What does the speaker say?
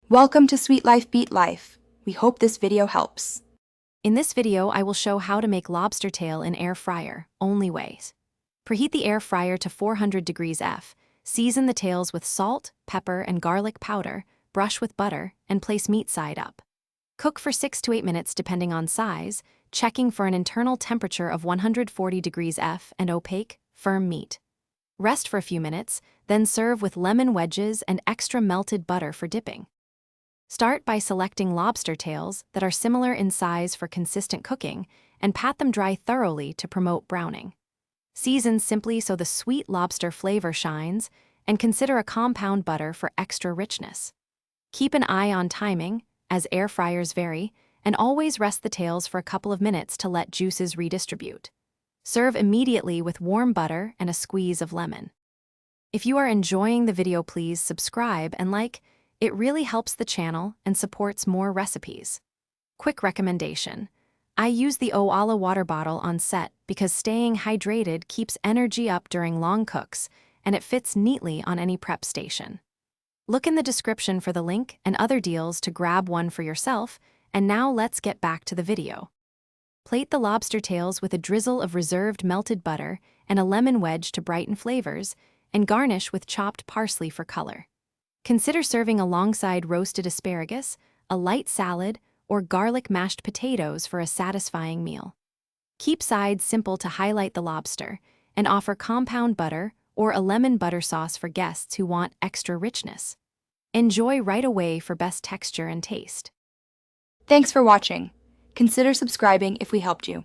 Welcome to Sweet Life Beat Life. We hope this video helps. In this video, I will show how to make lobster tail in air fryer, only ways. Preheat the air fryer to 400 degrees F, season the tails with salt, pepper, and garlic powder, brush with butter, and place meat side up. Cook for 6 to 8 minutes depending on size, checking for an internal temperature of 140 degrees F and opaque, firm meat. Rest for a few minutes, then serve with lemon wedges and extra melted butter for dipping. Start by selecting lobster tails that are similar in size for consistent cooking and pat them dry thoroughly to promote browning. Season simply so the sweet lobster flavor shines, and consider a compound butter for extra richness. Keep an eye on timing, as air fryers vary, and always rest the tails for a couple of minutes to let juices redistribute. Serve immediately with warm butter and a squeeze of lemon. If you are enjoying the video, please subscribe and like. It really helps the channel and supports more recipes. Quick recommendation. I use the Oala water bottle on set because staying hydrated keeps energy up during long cooks, and it fits neatly on any prep station. Look in the description for the link and other deals to grab one for yourself, and now let's get back to the video. Plate the lobster tails with a drizzle of reserved melted butter and a lemon wedge to brighten flavors, and garnish with chopped parsley for color. Consider serving alongside roasted asparagus, a light salad, or garlic mashed potatoes for a satisfying meal. Keep sides simple to highlight the lobster, and offer compound butter or a lemon butter sauce for guests who want extra richness. Enjoy right away for best texture and taste. Thanks for watching. Consider subscribing if we helped you.